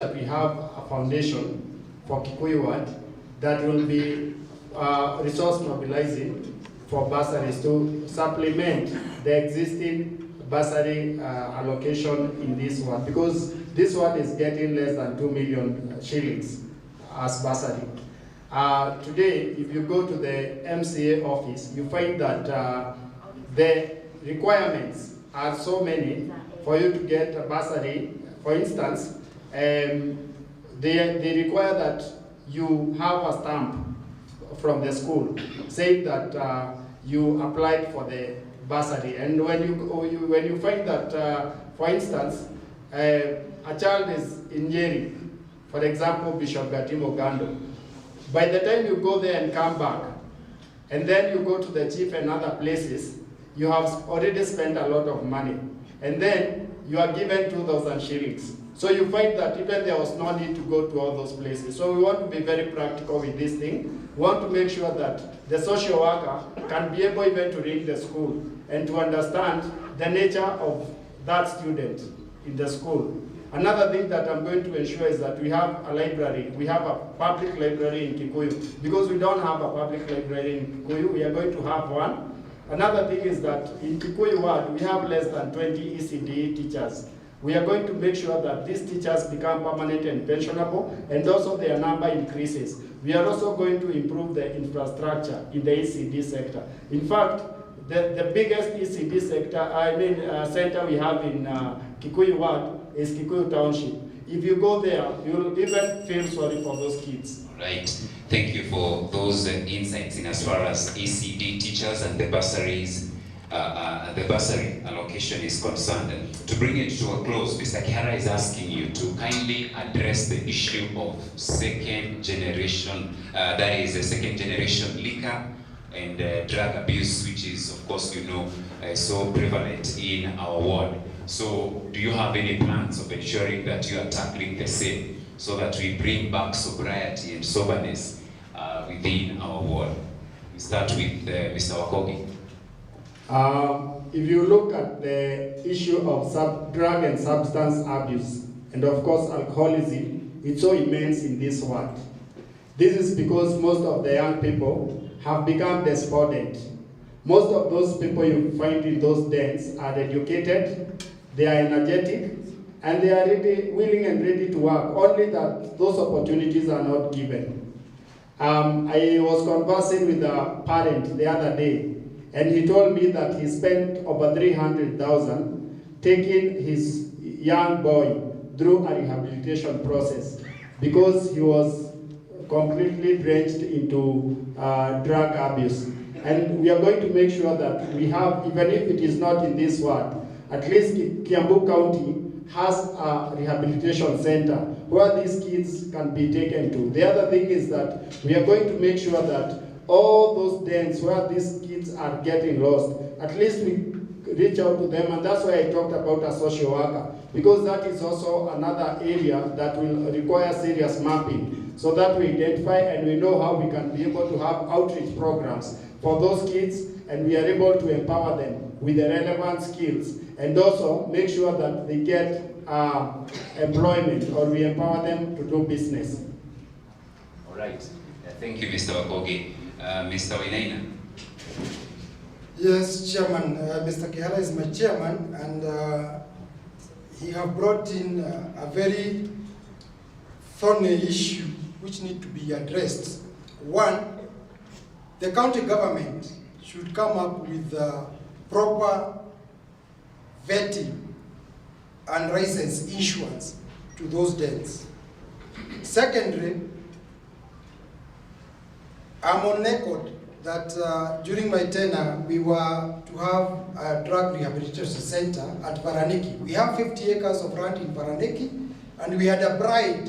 that we have a foundation for Kikuyu Ward that will be resource mobilizing for bursaries to supplement the existing bursary allocation in this ward, because this ward is getting less than 2 million shillings as bursary. Today, if you go to the MCA office, you find that the requirements are so many for you to get a bursary. For instance, they require that you have a stamp from the school saying that you applied for the bursary. And when you find that, for instance, a child is in Nyeri, for example, Bishop Gatimo Gando, by the time you go there and come back, and then you go to the chief and other places, you have already spent a lot of money, and then you are given 2,000 shillings. So you find that even there was no need to go to all those places. So we want to be very practical with this thing. We want to make sure that the social worker can be able even to read the school and to understand the nature of that student in the school. Another thing that I'm going to ensure is that we have a library. We have a public library in Kikuyu. Because we don't have a public library in Kikuyu, we are going to have one. Another thing is that in Kikuyu Ward, we have less than 20 ECD teachers. We are going to make sure that these teachers become permanent and pensionable, and also their number increases. We are also going to improve the infrastructure in the ECD sector. In fact, the biggest ECD center we have in Kikuyu Ward is Kikuyu Township. If you go there, you'll even feel sorry for those kids. Right. Thank you for those insights in as far as ECD teachers and the bursaries. The bursary allocation is concerned. To bring it to a close, Mr. Kihara is asking you to kindly address the issue of second generation, that is second generation liquor and drug abuse, which is, of course, so prevalent in our ward. So do you have any plans of ensuring that you are tackling the same so that we bring back sobriety and soberness within our ward? We start with Mr. Wakogi. If you look at the issue of drug and substance abuse, and of course alcoholism, it's so immense in this ward. This is because most of the young people have become despondent. Most of those people you find in those dens are educated, they are energetic, and they are willing and ready to work, only that those opportunities are not given. I was conversing with a parent the other day, and he told me that he spent over 300,000 taking his young boy through a rehabilitation process because he was completely drenched into drug abuse. And we are going to make sure that we have, even if it is not in this ward, at least Kiambu County has a rehabilitation center where these kids can be taken to. The other thing is that we are going to make sure that all those dens where these kids are getting lost, at least we reach out to them, and that's why I talked about a social worker, because that is also another area that will require serious mapping, so that we identify and we know how we can be able to have outreach programs for those kids, and we are able to empower them with the relevant skills, and also make sure that they get employment, or we empower them to do business. All right. Thank you, Mr. Wakogi. Mr. Winaina. Yes, Chairman. Mr. Kihara is my chairman, and he have brought in a very thorny issue which need to be addressed. One, the county government should come up with proper vetting and license issuance to those dens. Secondly, I'm on record that during my tenure, we were to have a drug rehabilitation center at Paraniki. We have 50 acres of land in Paraniki, and we had a bride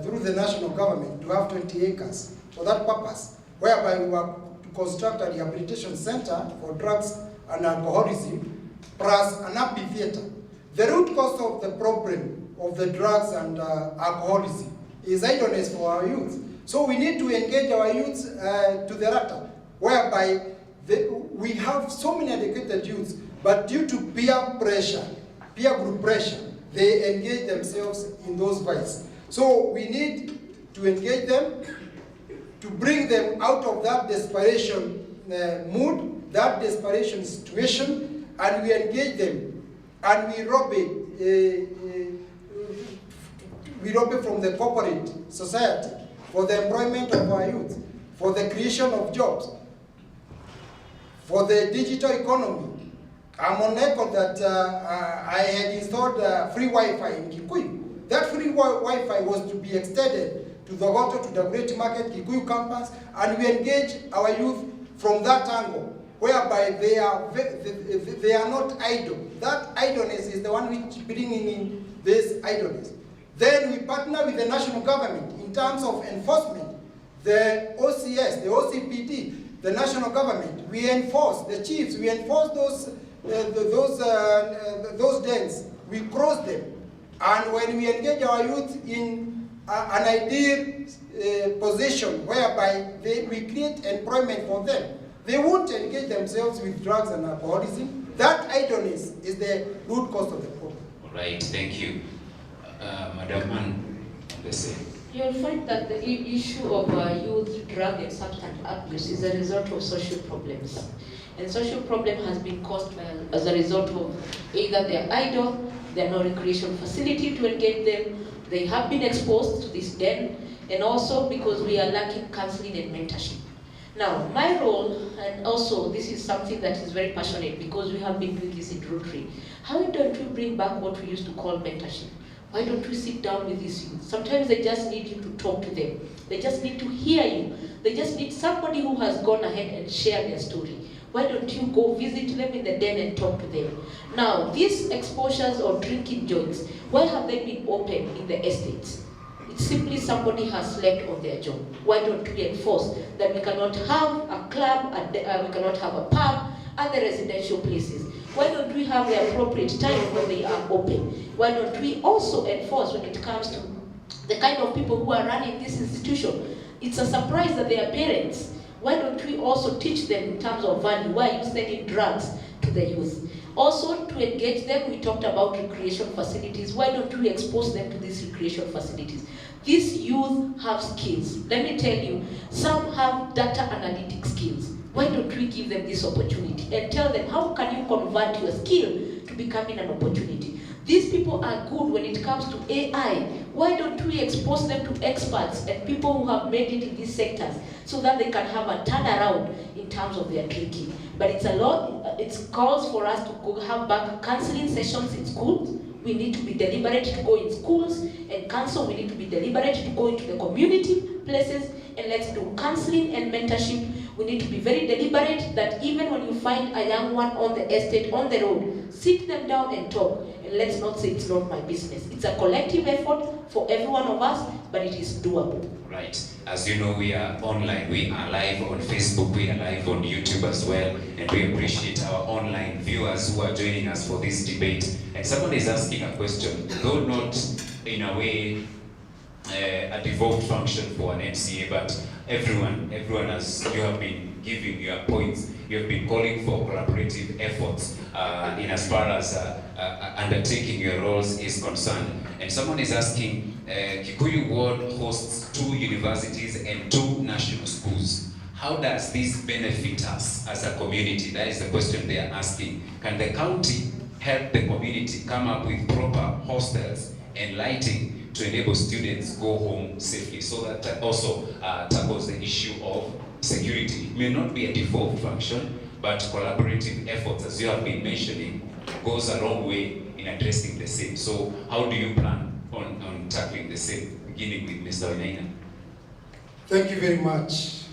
through the national government to have 20 acres for that purpose, whereby we were to construct a rehabilitation center for drugs and alcoholism, plus an amphitheater. The root cause of the problem of the drugs and alcoholism is idleness for our youth. So we need to engage our youths to the latter, whereby we have so many educated youths, but due to peer pressure, peer group pressure, they engage themselves in those vices. So we need to engage them, to bring them out of that desperation mood, that desperation situation, and we engage them, and we rob it from the corporate society for the employment of our youth, for the creation of jobs, for the digital economy. I'm on record that I had installed free Wi-Fi in Kikuyu. That free Wi-Fi was to be extended to the Goto, to the Great Market, Kikuyu campus, and we engage our youth from that angle, whereby they are not idle. That idleness is the one which is bringing in this idleness. Then we partner with the national government in terms of enforcement. The OCS, the OCPD, the national government, we enforce, the chiefs, we enforce those dens, we cross them. And when we engage our youth in an ideal position whereby we create employment for them, they won't engage themselves with drugs and alcoholism. That idleness is the root cause of the problem. All right, thank you. Madam Ann, you'll find that the issue of youth drug and substance abuse is a result of social problems. And social problem has been caused as a result of either they're idle, there are no recreation facility to engage them, they have been exposed to this den, and also because we are lacking counseling and mentorship. Now, my role, and also this is something that is very passionate because we have been doing this in Rotary, how don't we bring back what we used to call mentorship? Why don't we sit down with these youth? Sometimes they just need you to talk to them. They just need to hear you. They just need somebody who has gone ahead and shared their story. Why don't you go visit them in the den and talk to them? Now, these exposures or drinking joints, why have they been open in the estates? It's simply somebody has slept on their job. Why don't we enforce that we cannot have a club, we cannot have a pub, other residential places? Why don't we have the appropriate time when they are open? Why don't we also enforce when it comes to the kind of people who are running this institution? It's a surprise that they are parents. Why don't we also teach them in terms of value? Why are you sending drugs to the youth? Also, to engage them, we talked about recreation facilities. Why don't we expose them to these recreation facilities? These youth have skills. Let me tell you, some have data analytic skills. Why don't we give them this opportunity and tell them how can you convert your skill to becoming an opportunity? These people are good when it comes to AI. Why don't we expose them to experts and people who have made it in these sectors so that they can have a turnaround in terms of their drinking? But it's a lot, it calls for us to go have back counseling sessions in schools. We need to be deliberate to go in schools and counsel. We need to be deliberate to go into the community places and let's do counseling and mentorship. We need to be very deliberate that even when you find a young one on the estate, on the road, sit them down and talk. And let's not say it's not my business. It's a collective effort for every one of us, but it is doable. Right. As you know, we are online. We are live on Facebook. We are live on YouTube as well. And we appreciate our online viewers who are joining us for this debate. And someone is asking a question, though not in a way a devolved function for an MCA, but everyone as you have been giving your points, you have been calling for collaborative efforts in as far as undertaking your roles is concerned. And someone is asking, Kikuyu Ward hosts 2 universities and 2 national schools. How does this benefit us as a community? That is the question they are asking. Can the county help the community come up with proper hostels and lighting to enable students go home safely, so that also tackles the issue of security? It may not be a default function, but collaborative efforts, as you have been mentioning, goes a long way in addressing the same. So how do you plan on tackling the same, beginning with Mr. Oinaina? Thank you very much.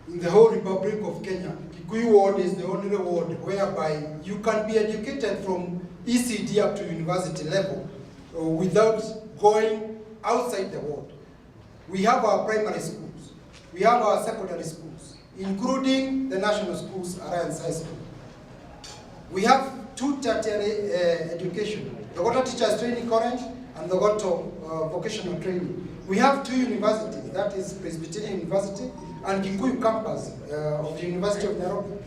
In the whole Republic of Kenya, Kikuyu Ward is the only ward whereby you can be educated from ECD up to university level without going outside the ward. We have our primary schools, we have our secondary schools, including the national schools, Alliance High School. We have 2 tertiary education, the Goto Teachers Training College and the Goto Vocational Training. We have 2 universities, that is Presbyterian University and Kikuyu campus of the University of Nairobi.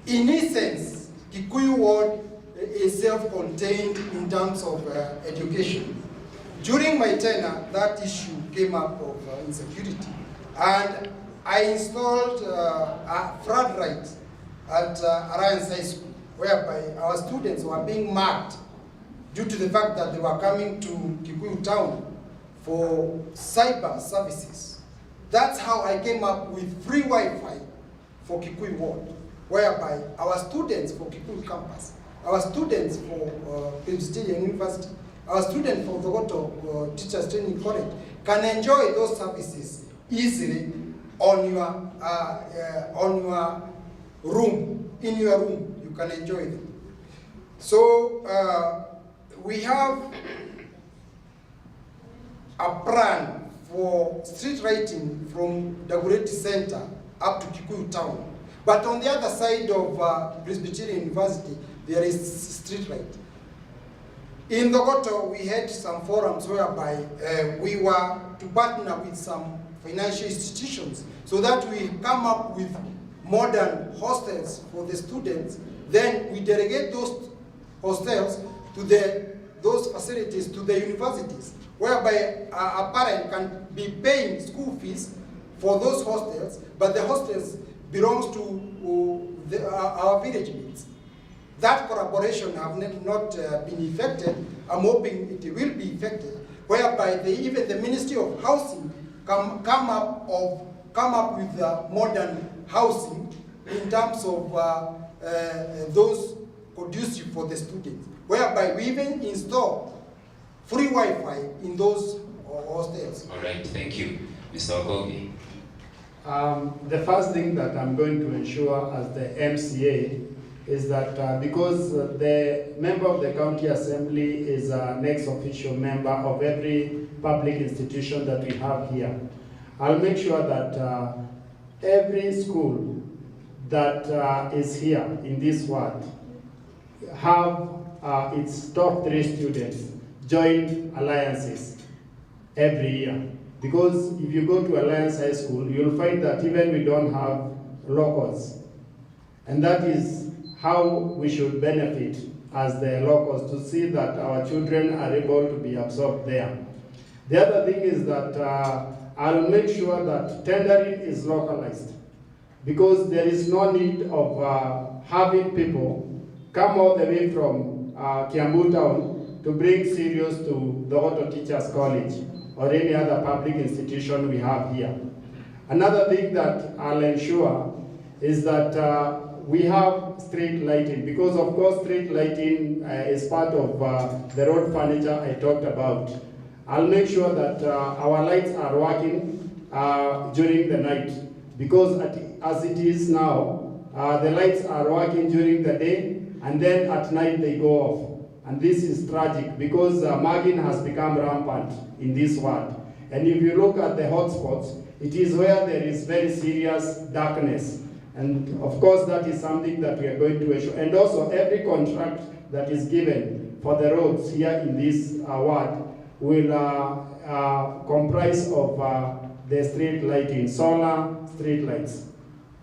In essence, Kikuyu Ward is self-contained in terms of education. During my tenure, that issue came up of insecurity, and I installed a floodlight at Alliance High School, whereby our students were being marked due to the fact that they were coming to Kikuyu town for cyber services. That's how I came up with free Wi-Fi for Kikuyu Ward, whereby our students for Kikuyu campus, our students for Presbyterian University, our students for the Goto Teachers Training College can enjoy those services easily on your room, in your room. You can enjoy them. So we have a plan for street lighting from Dagoretti Center up to Kikuyu town. But on the other side of Presbyterian University, there is street light. In Dogoto, we had some forums whereby we were to partner with some financial institutions so that we come up with modern hostels for the students. Then we delegate those hostels to those facilities to the universities, whereby a parent can be paying school fees for those hostels, but the hostels belongs to our village mates. That collaboration have not been effected. I'm hoping it will be effected, whereby even the Ministry of Housing come up with modern housing in terms of those conducive for the students, whereby we even install free Wi-Fi in those hostels. All right, thank you. Mr. Ogogi. The first thing that I'm going to ensure as the MCA is that because the member of the county assembly is an ex-official member of every public institution that we have here, I'll make sure that every school that is here in this ward have its top 3 students join alliances every year. Because if you go to Alliance High School, you'll find that even we don't have locals. And that is how we should benefit as the locals, to see that our children are able to be absorbed there. The other thing is that I'll make sure that tendering is localized, because there is no need of having people come all the way from Kiambu town to bring serious to the Auto Teachers College or any other public institution we have here. Another thing that I'll ensure is that we have street lighting, because of course street lighting is part of the road furniture I talked about. I'll make sure that our lights are working during the night, because as it is now, the lights are working during the day and then at night they go off. And this is tragic, because mugging has become rampant in this world. And if you look at the hotspots, it is where there is very serious darkness. And of course, that is something that we are going to issue. And also, every contract that is given for the roads here in this ward will comprise of the street lighting, solar street lights.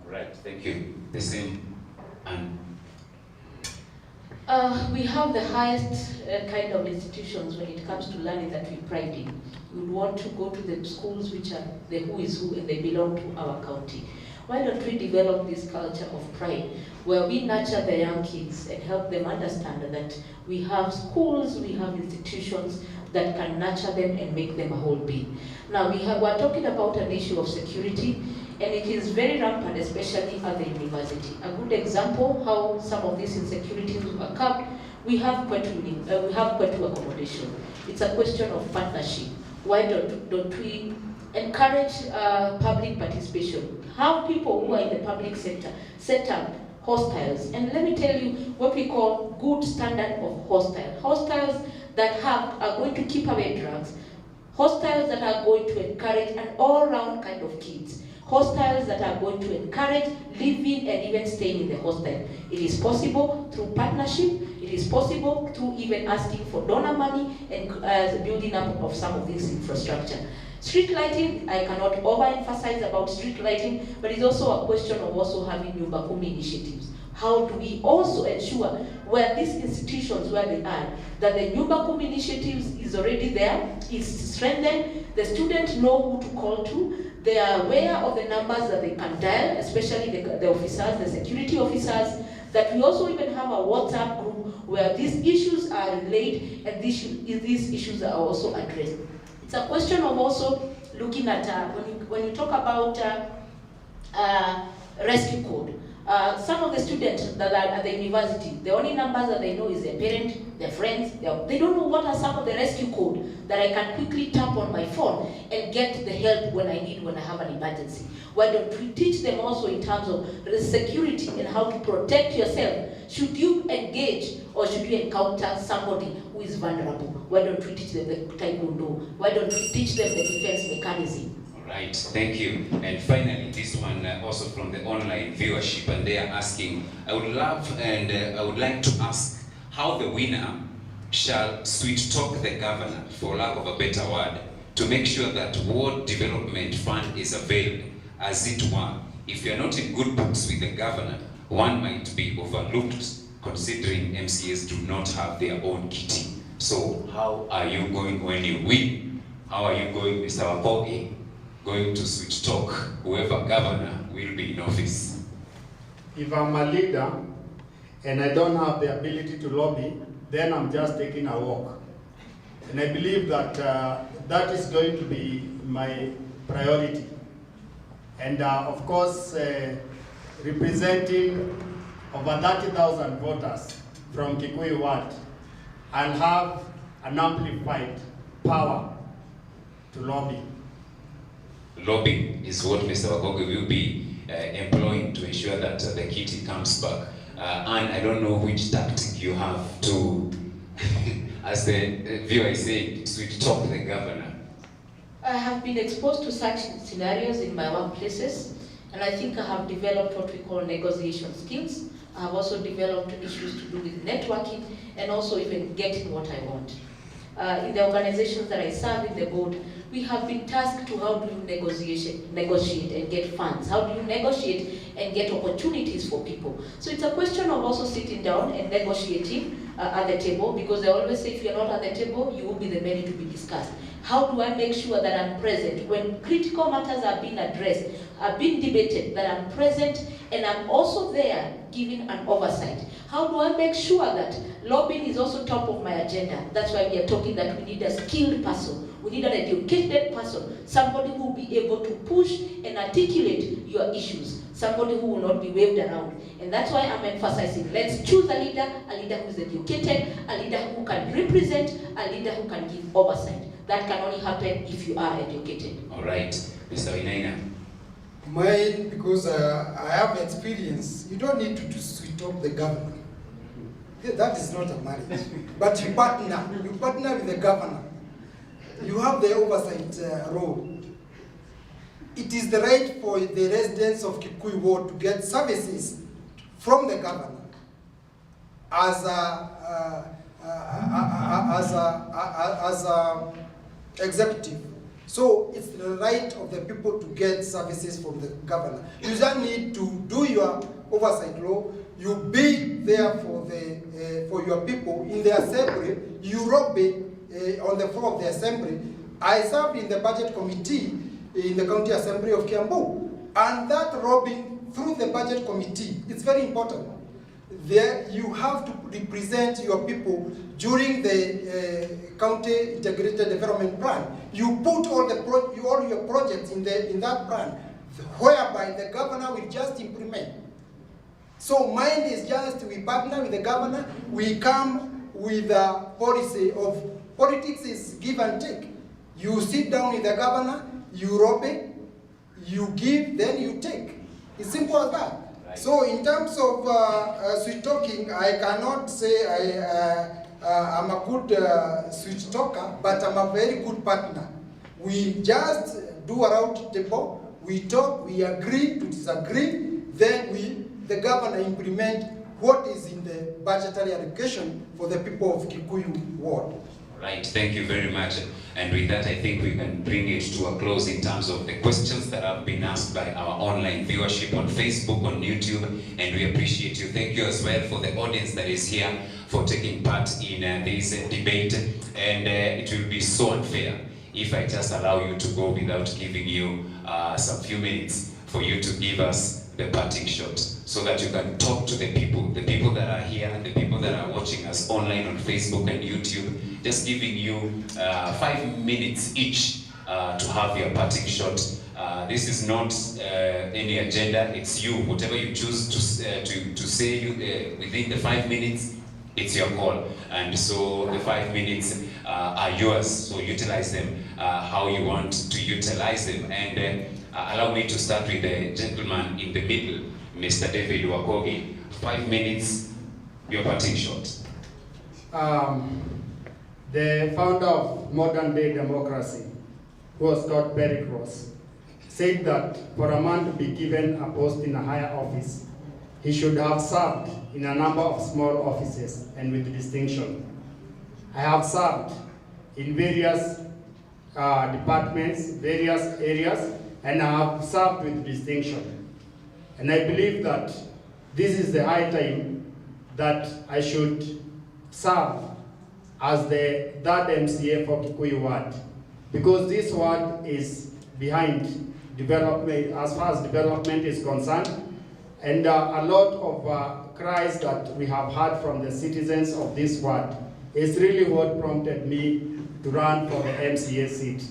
All right, thank you. The same. And we have the highest kind of institutions when it comes to learning that we pride in. We would want to go to the schools which are the who is who and they belong to our county. Why don't we develop this culture of pride, where we nurture the young kids and help them understand that we have schools, we have institutions that can nurture them and make them a whole being. Now we're talking about an issue of security, and it is very rampant, especially at the university. A good example how some of these insecurities were curbed, we have Kwetu accommodation. It's a question of partnership. Why don't we encourage public participation? Have people who are in the public sector set up hostels, and let me tell you what we call good standard of hostels that are going to keep away drugs, hostels that are going to encourage an all-round kind of kids, hostels that are going to encourage living and even staying in the hostel. It is possible through partnership. It is possible through even asking for donor money and building up of some of this infrastructure. Street lighting, I cannot overemphasize about street lighting, but it's also a question of also having Nyumba Kumi initiatives. how do we also ensure where these institutions, where they are, that the Nyumba initiatives is already there, is strengthened, the students know who to call to, they are aware of the numbers that they can dial, especially the officers, the security officers, that we also even have a WhatsApp group where these issues are relayed and these issues are also addressed. It's a question of also looking at, when you talk about rescue code, some of the students that are at the university, the only numbers that they know is their parents, their friends. They don't know what are some of the rescue code that I can quickly tap on my phone and get the help when I need, when I have an emergency. Why don't we teach them also in terms of the security and how to protect yourself should you engage or should you encounter somebody who is vulnerable? Why don't we teach them the taekwondo? Why don't we teach them the defense mechanism? Right, thank you. And finally, this one also from the online viewership, and they are asking, I would like to ask how the winner shall sweet talk the governor, for lack of a better word, to make sure that ward development fund is availed, as it were. If you are not in good books with the governor, one might be overlooked, considering MCAs do not have their own kitty. So how are you going when you win? How are you going, Mr. Wakoge? Going to switch talk whoever governor will be in office? If I'm a leader and I don't have the ability to lobby, then I'm just taking a walk. And I believe that that is going to be my priority. And of course, representing over 30,000 voters from Kikuyu ward, I'll have an amplified power to lobby. Lobbying is what Mr. Wakoge will be employing to ensure that the kitty comes back. And I don't know which tactic you have to, as the viewer is saying, sweet talk the governor. I have been exposed to such scenarios in my workplaces, and I think I have developed what we call negotiation skills. I have also developed issues to do with networking and also even getting what I want. In the organizations that I serve in the board, we have been tasked to how do you negotiate and get funds? How do you negotiate and get opportunities for people? So it's a question of also sitting down and negotiating at the table, because they always say if you're not at the table, you will be the many to be discussed. How do I make sure that I'm present when critical matters are being addressed, are being debated, that I'm present and I'm also there giving an oversight? How do I make sure that lobbying is also top of my agenda? That's why we are talking that we need a skilled person. We need an educated person, somebody who will be able to push and articulate your issues, somebody who will not be waved around. And that's why I'm emphasizing, let's choose a leader who is educated, a leader who can represent, a leader who can give oversight. That can only happen if you are educated. All right, Mr. Winaina. Mine, because I have experience, you don't need to sweet talk the governor. That is not a marriage. But you partner with the governor. You have the oversight role. It is the right for the residents of Kikuyu ward to get services from the governor as a executive. So it's the right of the people to get services from the governor. You don't need to do your oversight role. You be there for your people in the assembly. You lobby on the floor of the assembly. I served in the budget committee in the county assembly of Kiambu, and that lobbying through the budget committee, it's very important. There you have to represent your people during the county integrated development plan. You put all your projects in that plan, whereby the governor will just implement. So mine is just we partner with the governor. We come with a policy of politics is give and take. You sit down with the governor, you lobby, you give, then you take. It's simple as that. Right. So in terms of sweet talking, I cannot say I'm a good sweet talker, but I'm a very good partner. We just do a round table, we talk, we agree to disagree, then the governor implement what is in the budgetary allocation for the people of Kikuyu ward. Right, thank you very much. And with that, I think we can bring it to a close in terms of the questions that have been asked by our online viewership on Facebook, on YouTube, and we appreciate you. Thank you as well for the audience that is here for taking part in this debate. And it will be so unfair if I just allow you to go without giving you some few minutes for you to give us the parting shot, so that you can talk to the people that are here, the people that are watching us online on Facebook and YouTube, just giving you 5 minutes each to have your parting shot. This is not any agenda, it's you. Whatever you choose to say within the 5 minutes, it's your call. And so the 5 minutes are yours, so utilize them how you want to utilize them. And allow me to start with the gentleman in the middle, Mr. David Wakogi. 5 minutes, your parting shot. The founder of modern day democracy, who was called Barry Cross, said that for a man to be given a post in a higher office, he should have served in a number of small offices and with distinction. I have served in various departments, various areas, and I have served with distinction. And I believe that this is the high time that I should serve as the third MCA for Kikuyu ward, because this ward is behind development as far as development is concerned, and a lot of cries that we have heard from the citizens of this ward is really what prompted me to run for the MCA seat.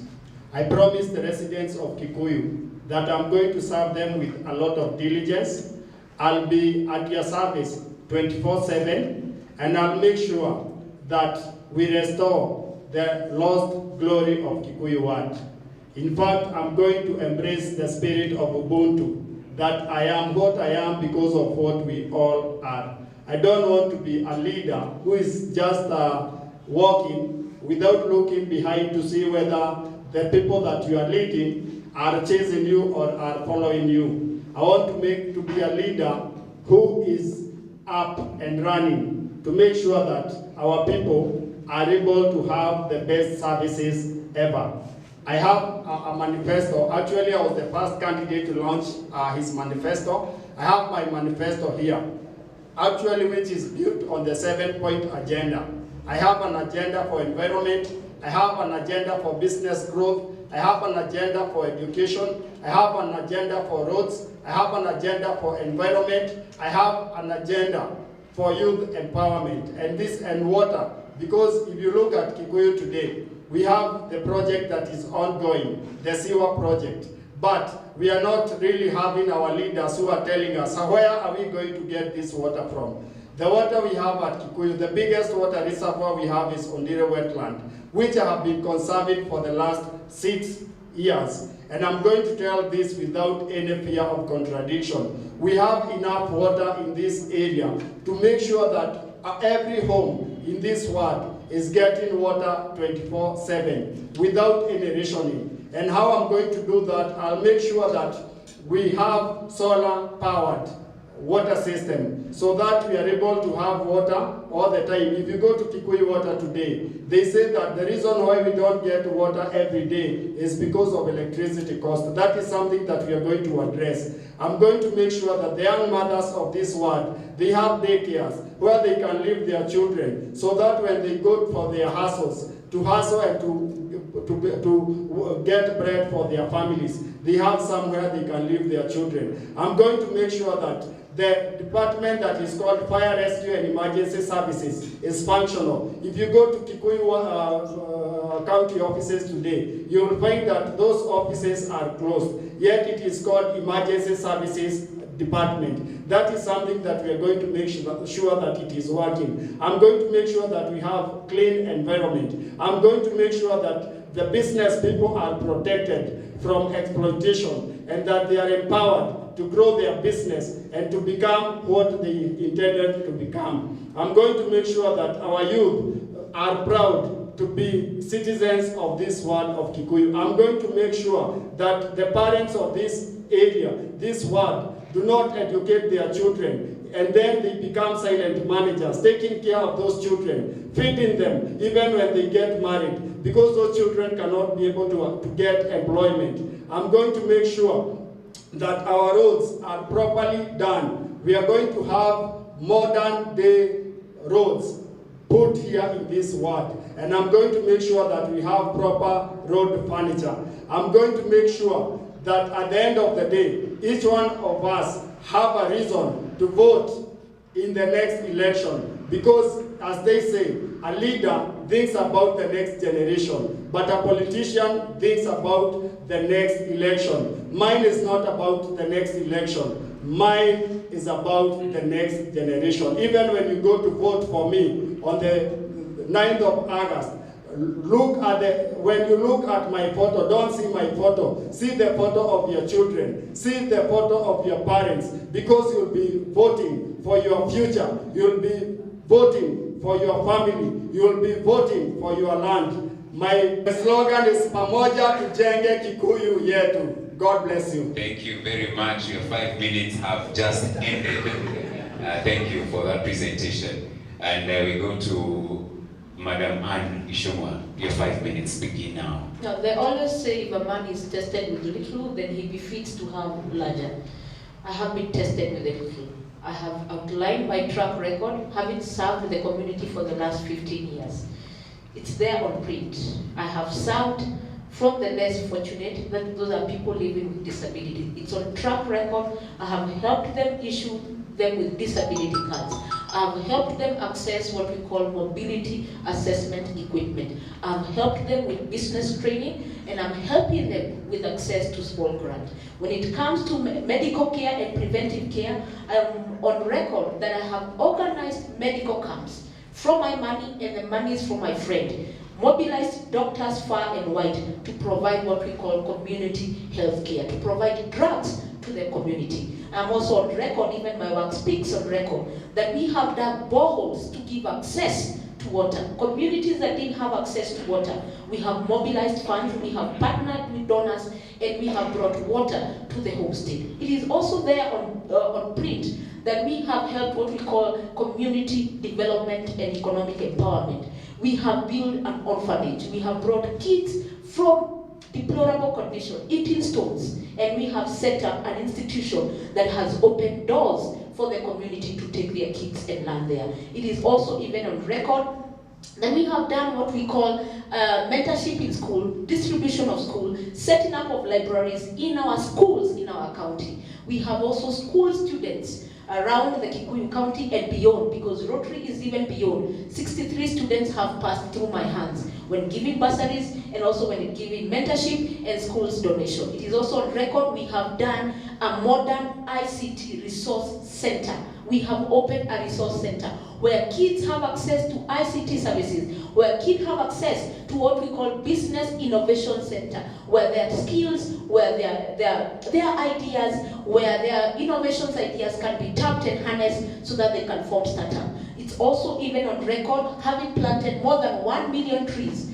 I promised the residents of Kikuyu that I'm going to serve them with a lot of diligence. I'll be at your service 24/7, and I'll make sure that we restore the lost glory of Kikuyu ward. In fact, I'm going to embrace the spirit of Ubuntu, that I am what I am because of what we all are. I don't want to be a leader who is just walking without looking behind to see whether the people that you are leading are chasing you or are following you. I want to be a leader who is up and running to make sure that our people are able to have the best services ever. I have a manifesto. Actually, I was the first candidate to launch his manifesto. I have my manifesto here, actually, which is built on the 7-point agenda. I have an agenda for environment. I have an agenda for business growth. I have an agenda for education. I have an agenda for roads. I have an agenda for environment. I have an agenda for youth empowerment and water. Because if you look at Kikuyu today, we have the project that is ongoing, the sewer project. But we are not really having our leaders who are telling us, where are we going to get this water from? The water we have at Kikuyu, the biggest water reservoir we have is Ondire wetland, which I have been conserving for the last 6 years. And I'm going to tell this without any fear of contradiction. We have enough water in this area to make sure that every home in this ward is getting water 24/7 without any rationing. And how I'm going to do that, I'll make sure that we have solar-powered water system so that we are able to have water all the time. If you go to Kikuyu Water today, they say that the reason why we don't get water every day is because of electricity cost. That is something that we are going to address. I'm going to make sure that the young mothers of this ward, they have daycares where they can leave their children, so that when they go for their hustles, to hustle and to get bread for their families, they have somewhere they can leave their children. I'm going to make sure that the department that is called Fire Rescue and Emergency Services is functional. If you go to Kikuyu county offices today, you will find that those offices are closed, yet it is called Emergency Services Department. That is something that we are going to make sure that it is working. I'm going to make sure that we have clean environment. I'm going to make sure that the business people are protected from exploitation and that they are empowered to grow their business and to become what they intended to become. I'm going to make sure that our youth are proud to be citizens of this ward of Kikuyu. I'm going to make sure that the parents of this area, this ward, do not educate their children and then they become silent managers, taking care of those children, feeding them, even when they get married, because those children cannot be able to get employment. I'm going to make sure that our roads are properly done. We are going to have modern day roads put here in this ward, and I'm going to make sure that we have proper road furniture. I'm going to make sure that at the end of the day, each one of us have a reason to vote in the next election, because as they say, a leader thinks about the next generation, but a politician thinks about the next election. Mine is not about the next election. Mine is about the next generation. Even when you go to vote for me on the 9th of August, when you look at my photo, don't see my photo. See the photo of your children. See the photo of your parents, because you'll be voting for your future. You'll be voting for your family. You'll be voting for your land. My slogan is Pamoja Tujenge Kikuyu Yetu. God bless you. Thank you very much. Your 5 minutes have just ended. Thank you for that presentation. And we go to Madam Anne Ishomwa. Your 5 minutes begin now. Now, they always say if a man is tested with little, then he befits to have larger. I have been tested with a little. I have outlined my track record, having served the community for the last 15 years. It's there on print. I have served from the less fortunate, that those are people living with disability. It's on track record. I have helped them issue them with disability cards. I have helped them access what we call mobility assessment equipment. I've helped them with business training, and I'm helping them with access to small grant. When it comes to medical care and preventive care, I'm on record that I have organized medical camps from my money and the monies from my friend, mobilized doctors far and wide to provide what we call community health care, to provide drugs to the community. I'm also on record, even my work speaks on record, that we have done boreholes to give access to water. Communities that didn't have access to water, we have mobilized funds, we have partnered with donors, and we have brought water to the homestead. It is also there on print that we have helped what we call community development and economic empowerment. We have built an orphanage. We have brought kids from deplorable condition, eating stones, and we have set up an institution that has opened doors for the community to take their kids and learn there. It is also even on record that we have done what we call mentorship in school, distribution of school, setting up of libraries in our schools in our county. We have also school students around the Kikuyu County and beyond, because Rotary is even beyond. 63 students have passed through my hands when giving bursaries and also when giving mentorship and schools donation. It is also on record we have done a modern ICT resource center. We have opened a resource center where kids have access to ICT services, where kids have access to what we call business innovation center, where their skills, where their ideas, where their innovations ideas can be tapped and harnessed so that they can form startup. It's also even on record having planted more than 1 million trees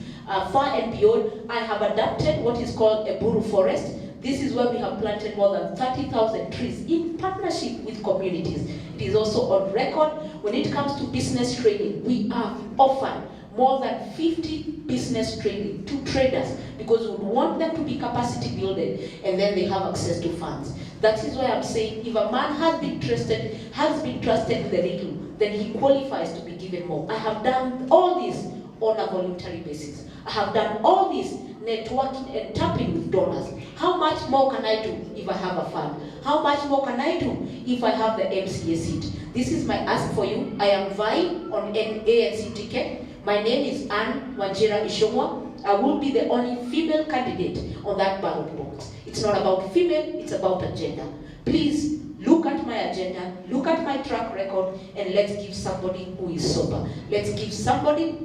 far and beyond. I have adapted what is called a Buru forest. This is where we have planted more than 30,000 trees in partnership with communities. It is also on record when it comes to business training. We have offered more than 50 business training to traders because we want them to be capacity building and then they have access to funds. That is why I'm saying if a man has been trusted with a little, then he qualifies to be given more. I have done all this on a voluntary basis. I have done all this networking and tapping with donors. How much more can I do if I have a fund? How much more can I do if I have the MCA seat? This is my ask for you. I am vying on an ANC ticket. My name is Anne Wanjira Ishomwa. I will be the only female candidate on that ballot box. It's not about female, it's about agenda. Please look at my agenda, look at my track record, and let's give somebody who is sober. Let's give somebody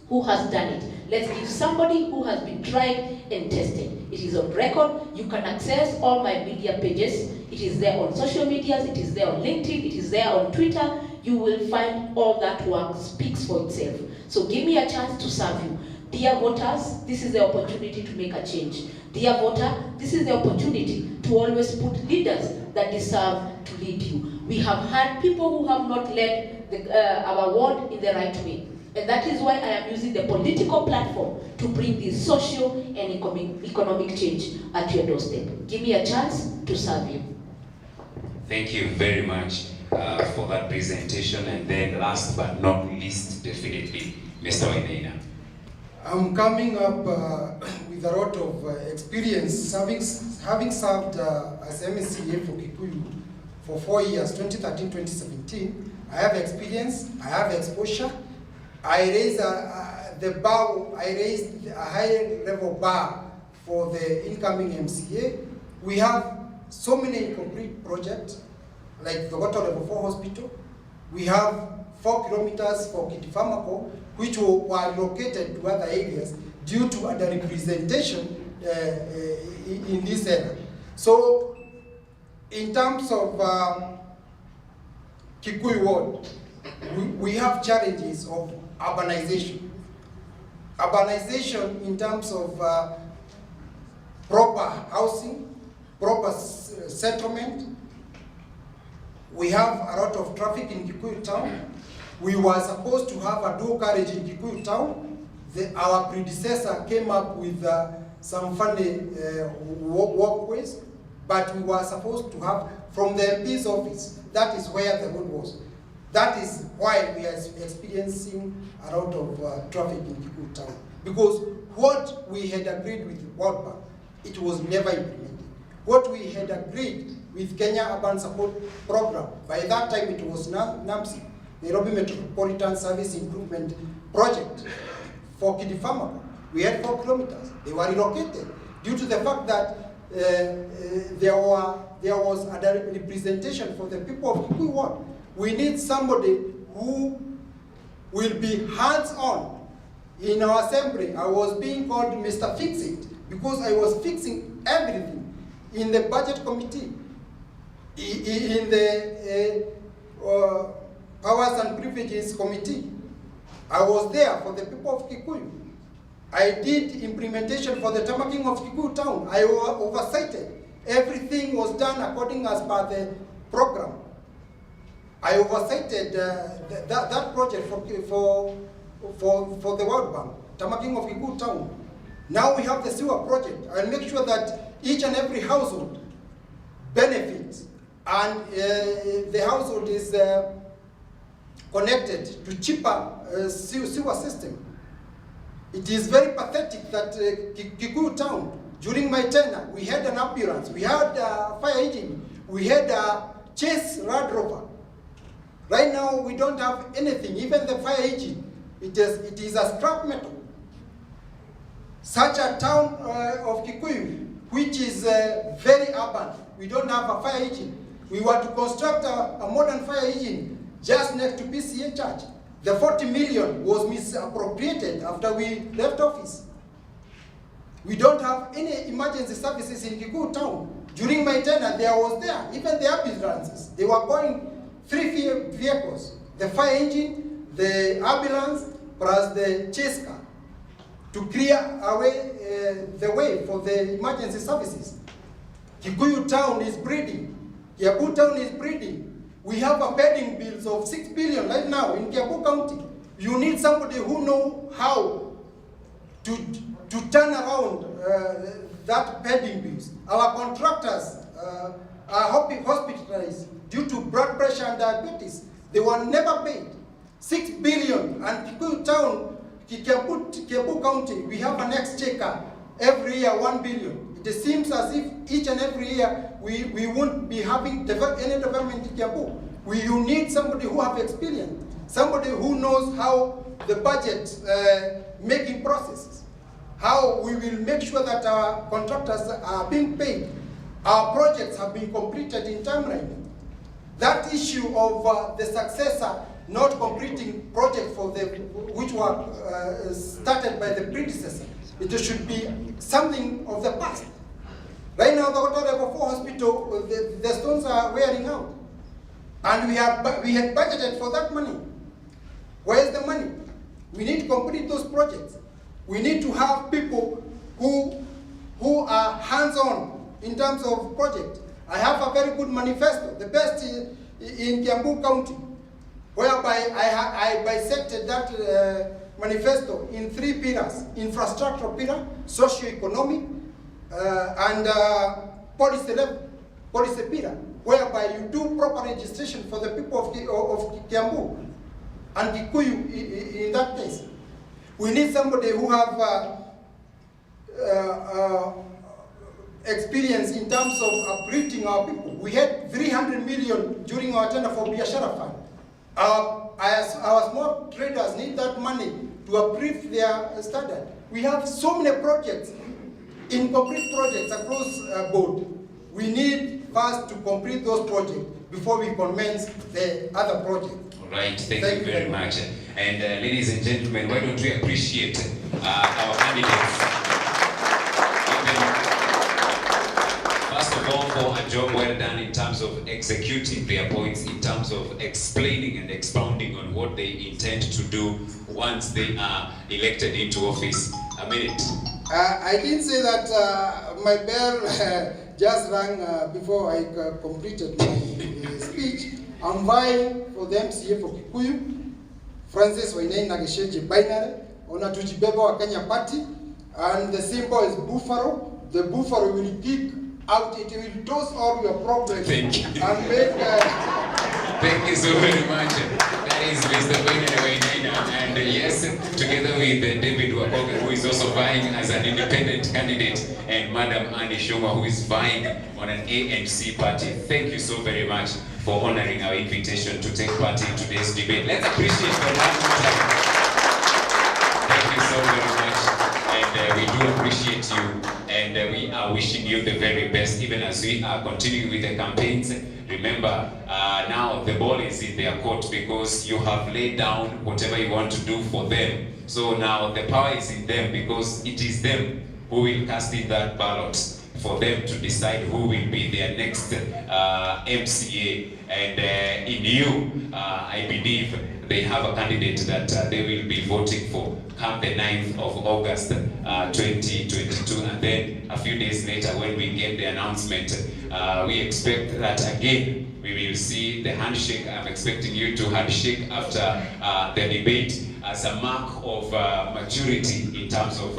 who has done it. Let's give somebody who has been tried and tested. It is on record. You can access all my media pages. It is there on social medias. It is there on LinkedIn. It is there on Twitter. You will find all that work speaks for itself. So give me a chance to serve you. Dear voters, this is the opportunity to make a change. Dear voter, this is the opportunity to always put leaders that deserve to lead you. We have had people who have not led our ward in the right way. And that is why I am using the political platform to bring this social and economic change at your doorstep. Give me a chance to serve you. Thank you very much for that presentation. And then last but not least, definitely, Mr. Wainaina. I'm coming up with a lot of experience, having served as MCA for Kikuyu for 4 years, 2013-2017. I have experience, I have exposure. I raised the bar, I raised a high level bar for the incoming MCA. We have so many incomplete projects, like the water level 4 hospital. We have 4 kilometers for Kitifamako, which were located to other areas due to underrepresentation in this area. So, in terms of Kikuyu ward, we have challenges of urbanization. Urbanization in terms of proper housing, proper settlement. We have a lot of traffic in Kikuyu town. We were supposed to have a dual carriage in Kikuyu town. Our predecessor came up with some funny walkways, but we were supposed to have from the MP's office. That is where the road was. That is why we are experiencing a lot of traffic in Kikuyu town. Because what we had agreed with World Bank, it was never implemented. What we had agreed with Kenya Urban Support Program, by that time it was NAMSI, Nairobi Metropolitan Service Improvement Project. For Kidifama, we had 4 kilometers. They were relocated due to the fact that there was a representation for the people of Kikuyu ward. We need somebody who will be hands-on. In our assembly, I was being called Mr. Fix-It because I was fixing everything in the budget committee, in the powers and privileges committee. I was there for the people of Kikuyu. I did implementation for the tamaking of Kikuyu town. I oversighted. Everything was done according as per the program. I oversighted that project for the World Bank, tamaking of Kikuyu town. Now we have the sewer project. I'll make sure that each and every household benefits, and the household is connected to cheaper sewer system. It is very pathetic that Kikuyu town, during my tenure, we had an ambulance, we had a fire engine, we had a chase Land Rover. Right now, we don't have anything, even the fire engine. It is a scrap metal. Such a town of Kikuyu, which is very urban, we don't have a fire engine. We were to construct a modern fire engine just next to PCA Church. The 40 million was misappropriated after we left office. We don't have any emergency services in Kikuyu town. During my tenure, even the ambulances, they were going 3 vehicles, the fire engine, the ambulance, plus the chase car, to clear away the way for the emergency services. Kikuyu town is breeding. Kiambu town is breeding. We have a pending bills of 6 billion right now in Kiambu County. You need somebody who knows how to turn around that pending bills. Our contractors are hospitalized due to blood pressure and diabetes. They were never paid. 6 billion, and Kikuyu town, Kiambu County, we have an exchequer every year, 1 billion. It seems as if each and every year we won't be having any development in Kiambu. You need somebody who have experience, somebody who knows how the budget making processes, how we will make sure that our contractors are being paid, our projects have been completed in timeline. That issue of the successor not completing project which were started by the predecessor, it should be something of the past. Right now, the Water Level 4 hospital, the stones are wearing out. And we had budgeted for that money. Where is the money? We need to complete those projects. We need to have people who are hands-on in terms of project. I have a very good manifesto, the best in Kiambu County, whereby I bisected that manifesto in 3 pillars: infrastructure pillar, socio-economic, and policy level, policy pillar, whereby you do proper registration for the people of Kiambu and Kikuyu in that case. We need somebody who have experience in terms of uplifting our people. We had 300 million during our tender for Biashara Fund. Our small traders need that money to uplift their standard. We have so many projects, incomplete projects across board. We need first to complete those projects before we commence the other project. All right, thank you very much. And ladies and gentlemen, why don't we appreciate our candidates? First of all, for a job well done in terms of executing their points, in terms of explaining and expounding on what they intend to do once they are elected into office. A minute. I didn't say that my bell just rang before I completed my speech. I'm vying for the MCA for Kikuyu, Francis Wainaina Nagesheji Binary, Onatujibeba wa Kenya Party, and the symbol is buffalo. The buffalo will pick out, it will toss all your problems. Thank you. And make, Thank you so very much. That is Mr. Wainaina, and yes, together with David Wakoga, who is also vying as an independent candidate, and Madam Annie Shoma, who is vying on an ANC party. Thank you so very much for honoring our invitation to take part in today's debate. Let's appreciate for one more time. Thank you so very much, and we do appreciate you, and we are wishing you the very best, even as we are continuing with the campaigns. Remember, now the ball is in their court because you have laid down whatever you want to do for them. So now the power is in them because it is them who will cast in that ballot for them to decide who will be their next MCA. And in you, I believe they have a candidate that they will be voting for come the 9th of August 2022. And then a few days later, when we get the announcement, we expect that again, we will see the handshake. I'm expecting you to handshake after the debate as a mark of maturity in terms of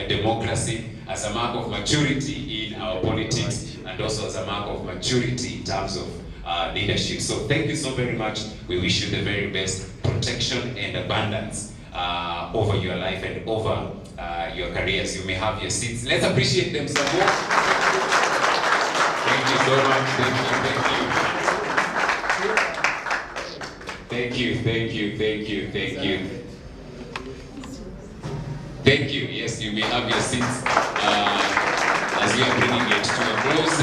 democracy, as a mark of maturity in our politics, and also as a mark of maturity in terms of leadership. So thank you so very much. We wish you the very best protection and abundance over your life and over your careers. You may have your seats. Let's appreciate them some more. Thank you so much. Thank you. Thank you. Yes, you may have your seats as we are bringing it to a close.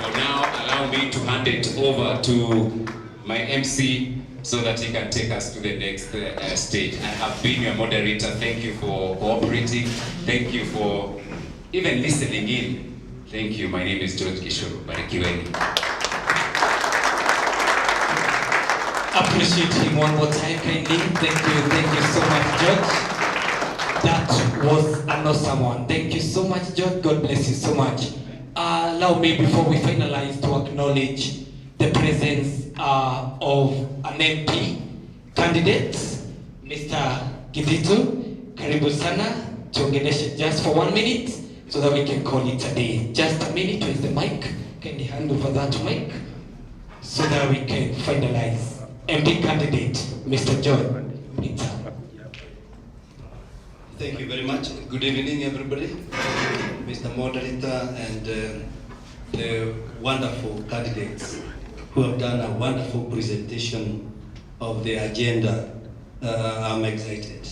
For now, allow me to hand it over to my MC so that he can take us to the next stage. I have been your moderator. Thank you for cooperating. Thank you for even listening in. Thank you. My name is George Kishoro. Barikiweni. Appreciate him one more time, kindly. Thank you so much, George. That was an awesome one. Thank you so much, George. God bless you so much. Allow me, before we finalize, to acknowledge the presence of an MP candidate, Mr. Githitu. Karibu sana, tuongeleshe just for 1 minute so that we can call it a day. Just a minute, where's the mic? Can you hand over that mic so that we can finalize? MP candidate, Mr. John Mita. Thank you very much. Good evening, everybody. Mr. Moderator and the wonderful candidates who have done a wonderful presentation of the agenda. I'm excited.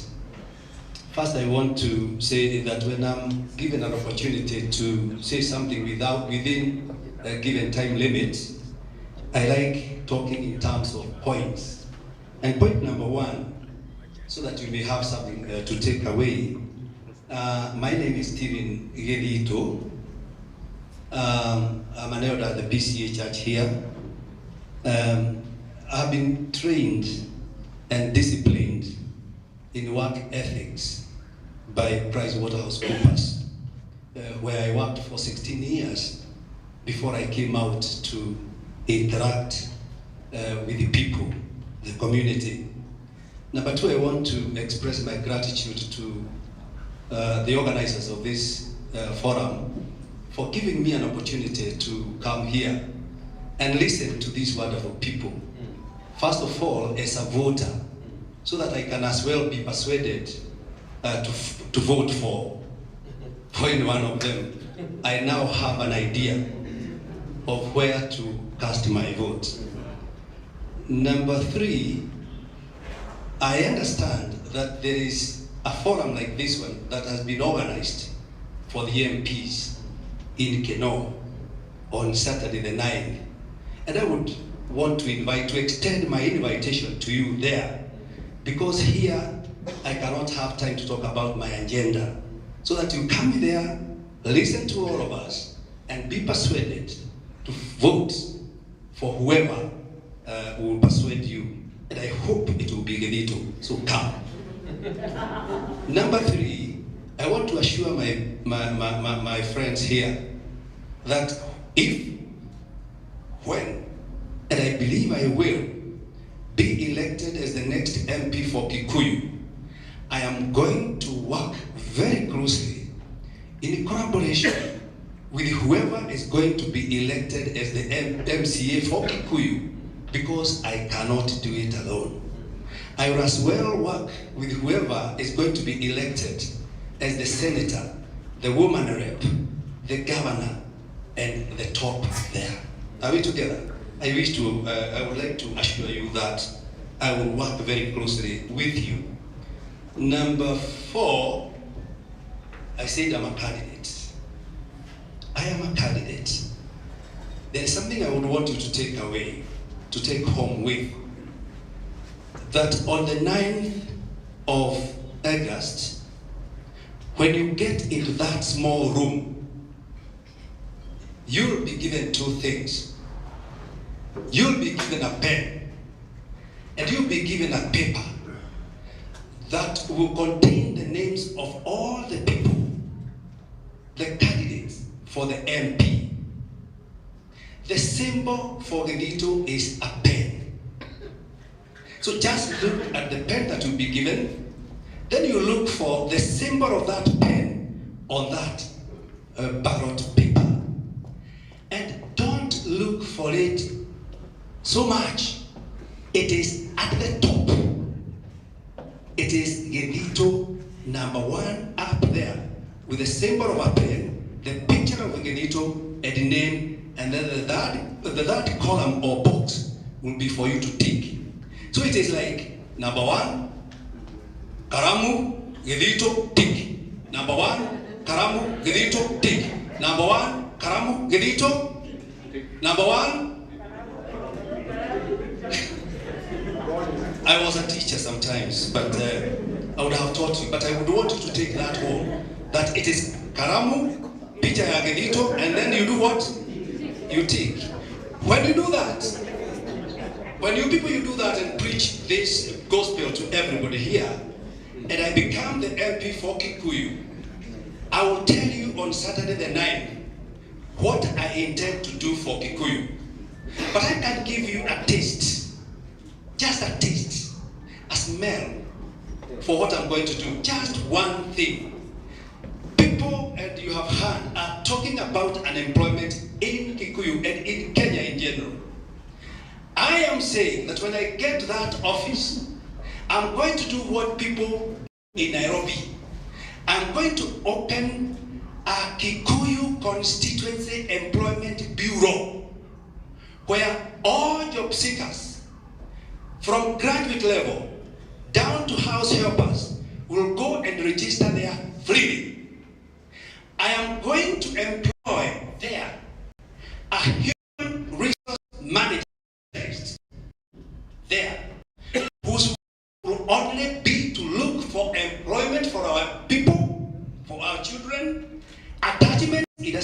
First, I want to say that when I'm given an opportunity to say something within a given time limit, I like talking in terms of points. And point number 1, so that you may have something to take away. My name is Stephen Gelito. I'm an elder at the BCA church here. I've been trained and disciplined in work ethics by PricewaterhouseCoopers, where I worked for 16 years before I came out to interact with the people, the community. Number two, I want to express my gratitude to the organizers of this forum for giving me an opportunity to come here and listen to these wonderful people. First of all, as a voter, so that I can as well be persuaded to vote for any one of them. I now have an idea of where to cast my vote. Number three, I understand that there is a forum like this one that has been organized for the MPs in Keno on Saturday the 9th. And I would want to extend my invitation to you there, because here I cannot have time to talk about my agenda. So that you come there, listen to all of us, and be persuaded to vote for whoever will persuade you. And I hope it will be Genito, so come. Number three, I want to assure my friends here that if, when, and I believe I will, be elected as the next MP for Kikuyu, I am going to work very closely in collaboration with whoever is going to be elected as the MCA for Kikuyu, because I cannot do it alone. I will as well work with whoever is going to be elected as the senator, the woman rep, the governor, and the top there. Are we together? I would like to assure you that I will work very closely with you. Number four, I said I'm a candidate. I am a candidate. There is something I would want you to take away, to take home with. That on the 9th of August, when you get into that small room, you'll be given two things. You'll be given a pen, and you'll be given a paper that will contain the names of all the people, the candidates for the MP. The symbol for Genito is a pen. So just look at the pen that will be given, then you look for the symbol of that pen on that ballot paper. And don't look for it so much. It is at the top. It is Genito number 1 up there with the symbol of a pen, the picture of Genito, and the name, and then the third column or box will be for you to tick. So it is like number 1, Karamu, Genito, tick. Number 1, Karamu, Genito, tick. Number 1, Karamu, Genito. Number 1. I was a teacher sometimes, but I would have taught you. But I would want you to take that home. That it is Karamu, picha ya Genito, and then you do what? You tick. When you do that, when you people you do that and preach this gospel to everybody here, and I become the MP for Kikuyu, I will tell you on Saturday the 9th what I intend to do for Kikuyu. But I can give you a taste, just a taste, a smell for what I'm going to do. Just one thing. People, and you have heard, are talking about unemployment in Kikuyu and in Kenya in general. I am saying that when I get that office, I'm going to do what people in Nairobi. I'm going to open a Kikuyu Constituency Employment Bureau, where all job seekers from graduate level down to house helpers will go and register there freely. I am going to employ there a human resource manager there, whose will only be to look for employment for our people, for our children. Attachment, it